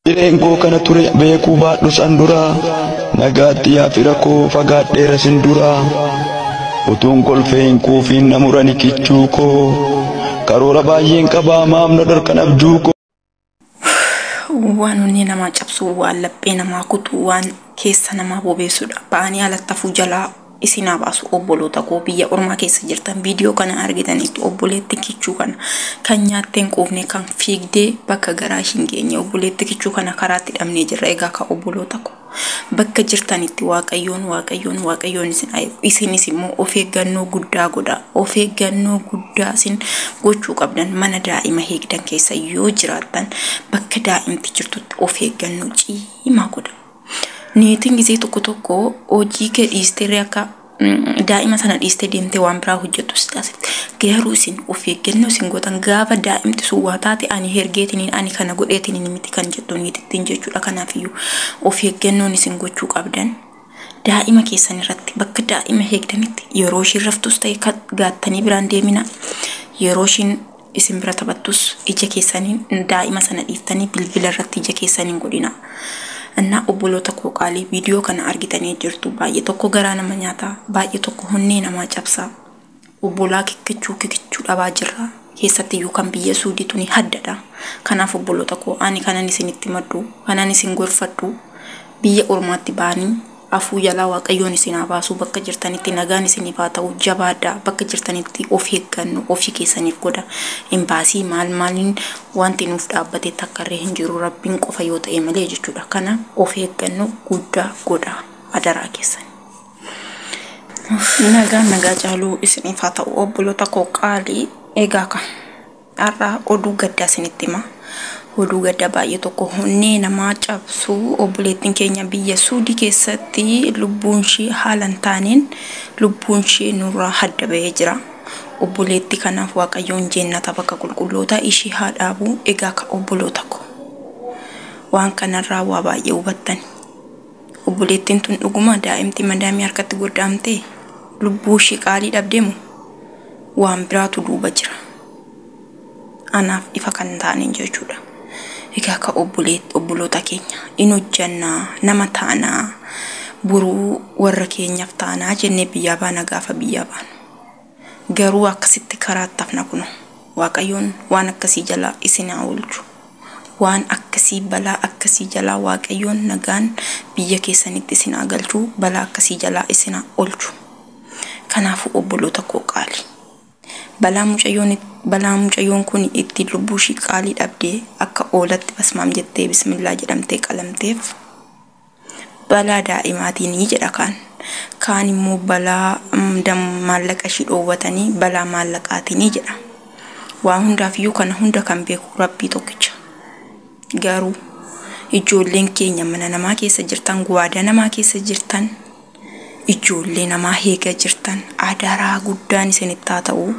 Jireenkoo kana ture beekuu baadhu san dura nagaatti yaafira koo fagaadheera sin dura utuun kolfee hin kuufiin na murani kichuu koo karoora baay'een qabaa maamna dharkan abjuu koo. Waan onni nama cabsu waan laphee nama kutu waan keessa nama bobeessudha. Ba'anii alattafuu jalaa isinaa baasu obboloota koo biyya ormaa keessa jirtan viidiyoo kana argitanitti obboleetti kichuu kana kan nyaatteen quufne kan fiigdee bakka garaa hin geenye obboleetti kichuu kana karaatti dhabnee jirra. Egaa ka obboloota koo bakka jirtanitti waaqayyoon isinis immoo of eeggannoo guddaa godha. Of eeggannoo guddaa isin gochuu qabdan. Mana daa'ima eegdan keessa yoo jiraattan bakka daa'imti jirtutti of eeggannoo cimaa godha. Niitiin gisee tokko hojii kee dhiistee akka daa'ima sana dhiistee deemtee waan biraa hojjettu taasisti. Garuu isin of eeggannoo isin gootan gaafa daa'imti sun waa taate ani hergeetiniin ani kana godheetiniin miti kan jettu niitittiin jechuudha. Kanaafiyyuu of eeggannoon isin gochuu qabdan daa'ima keessan irratti bakka daa'ima eegdanitti yeroo ishiin raftus ta'e gaattanii biraan deemina. Yeroo ishiin isin bira taphattus ija keessaniin daa'ima sana dhiiftanii bilbila irratti ija keessaniin godhina. Anna obboloota koo qaalii viidiyoo kana argitanii jirtu baay'ee tokko garaa nama nyaata baay'ee tokko honnee nama cabsa. Obbolaa kikkachuu dhabaa jirra. Keessatti iyyuu kan biyya Suudiitu ni haddadha. Kanaaf obboloota koo ani kanan isinitti maddu kanan isin gorfadhu biyya ormaatti baanii afuu jalaa waaqayyoon isin baasu bakka jirtanitti nagaan isiniif haa ta'u jabaadhaa bakka jirtanitti of eeggannoo ofii keessaniif godha. Imbaasii maaliin wanti nuuf dhaabbate takkarree hin jiru rabbiin qofa yoo ta'e malee jechuudha. Kana of eeggannoo guddaa godha adaraa keessan. Nagaa caaluu isiniif haa ta'u obboloota koo qaalii. Egaa ka har'a oduu gaddaa isinitti hima. Oduu gaddaa baay'ee tokko honnee nama cabsu obboleettiin keenya biyya Suudii keessatti lubbuun ishee haala hin taaneen lubbuun ishee nurraa hadda bahee jira. Obboleetti kanaaf waaqayyoon jannata bakka qulqulloota ishee haa dhaabu. Egaa ka obboloota koo waan kanarraa waa baay'ee hubattan. Obboleettiin tun dhuguma daa'imti madaamii harkatti goddaamtee lubbuu ishee qaalii dhabdeemu waan biraatu duuba jira. Anaaf ifa kan taaneen jechuudha. Egaa ka obboloota keenya in hojjannaa nama taanaa buruu warra keenyaaf taanaa jennee biyyaa baana gaafa biyyaa baanu. Garuu akkasitti karaatti hafna kuno waaqayyoon waan akkasii jalaa isin haa oolchu. Waan akkasii balaa akkasii jalaa waaqayyoon nagaan biyya keessanitti isin haa galchu. Balaa akkasii jalaa isin haa oolchu. Kanaafuu obboloota koo qaalii. Balaa mucayyoon kun itti lubbuu ishee qaalii dhabdee akka oolatti basmaam jettee bismillaa jedhamtee qalamteef balaa daa'imaatiin jedha kaan immoo balaa maallaqa ishee dhoowwatanii balaa maallaqaatiin jedha. Waan hundaafiyyuu kana hunda kan beeku rabbii tokkicha. Garuu ijoolleen keenya mana namaa keessa jirtan gwaada namaa keessa jirtan ijoollee namaa heega jirtan adaraa guddaan isinitti haa ta'u.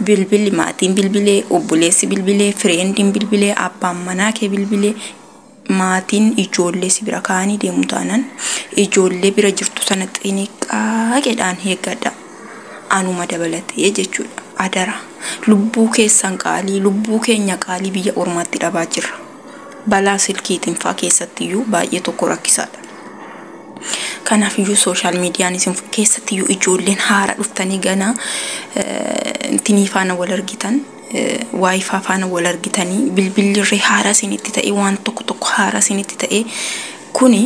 Bilbilli maatiin bilbilee obboleessi bilbilee fireendiin bilbilee abbaan manaa kee bilbilee maatiin ijoollee si bira kaanii deemu taanan ijoollee bira jirtu sana xiniqqaaqeedhaan heeggadha. Anuma dabalatee jechuudha. Adara lubbuu keessan qaalii lubbuu keenya qaalii biyya ormaatti dhabaa jirra. Balaa silkiitiin faa keessattiyyuu baay'ee tokko rakkisaadha. Kanaafiyyuu sooshaal miidiyaan isin keessattiyyuu ijoolleen haara dhuftanii gana tinii faana wal argitan waayifaa faana wal argitanii bilbilirree haara isinitti ta'e waan tokko haara isinitti ta'e kuni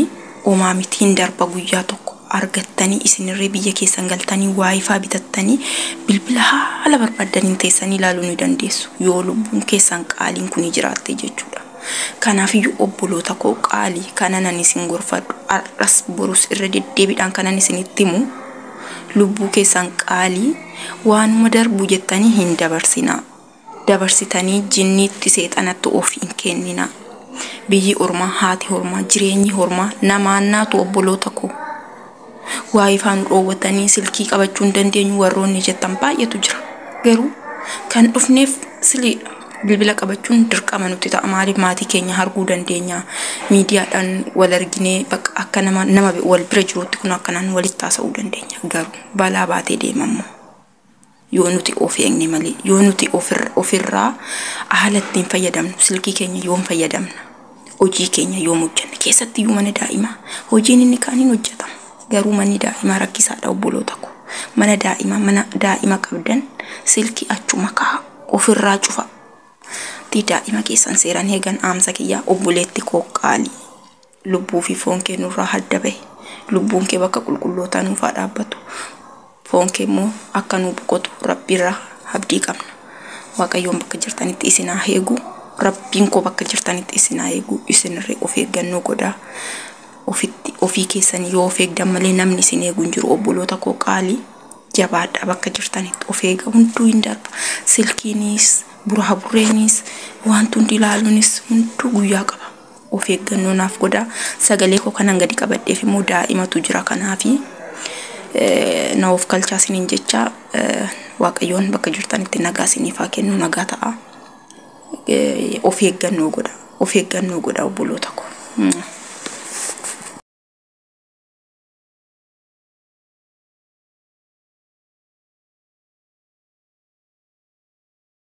uumaa mitiin darba guyyaa tokko argattanii isinirree biyya keessan galtanii waayifaa bitattanii bilbila haala barbaadaniin teessanii ilaaluu ni dandeessu yoo lubbuun keessan qaaliin kuni jiraatte jechuudha. Kanaafiyyuu obboloota koo qaalii kanan isin gorfadhu arras borus irra deddeebiidhaan kanan isinitti himu lubbuu keessan qaalii waanuma darbu jettanii hin dabarsinaa. Dabarsitanii jinniitti seexanatti of hin kenninaa. Biyyi ormaa haati hormaa jireenyi hormaa namaannaatu obboloota koo. Waayifaan dhoowwatanii silkii qabachuu hin dandeenyu warroonni jettan baay'eetu jira. Garuu kan dhufneef siliidha. Bilbila qabachuun dirqama nuti ta'a maaliif maatii keenya arguu dandeenya. Miidiyaadhaan wal arginee bakka akka nama wal bira jiruutti kun akkanaan walitti taasisuu dandeenya. Garuu balaa baatee deemammoo yoo nuti of eegne malee yoo nuti ofirraa haala ittiin fayyadamnu silkii keenya yoo fayyadamna hojii keenya yoo hojjenne keessatti iyyuu mana daa'imaa hojiin inni kaaniin hojjetama. Garuu manni daa'imaa rakkisaadha obboloota ko. Mana daa'ima qabdan silkii achuma kaa ofirraa cufa. Daa'ima keessan seeran eegan aamsa kiyyaa obboleetti koo qaalii. Lubbuu fi foon kee nurraa hadda bahe. Lubbuun kee bakka qulqullootaa nuuf haa dhaabbatu. Foon kee immoo akka nu boqotu rabbiirraa abdii qabna. Waaqayyoon bakka jirtanitti isin haa eegu. Rabbiin koo bakka jirtanitti isin haa eegu. Isinirree of eeggannoo godhaa. Ofii keessanii yoo of eegdan malee namni isin eegu hin jiru obboloota koo qaalii. Jabaadhaa bakka jirtanitti of eega hunduu hin darba. Silkiinis buraa bureenis wanti hundi ilaaluunis hunduu guyyaa qaba. Of eeggannoo naaf godhaa. Sagalee koo kanan gadi qabadheef immoo daa'imatu jira kanaafi na of kalchaa isiniin jecha Waaqayyoon bakka jirtanitti nagaa isiniif haa kennu nagaa ta'a. Of eeggannoo godhaa obboloota koo.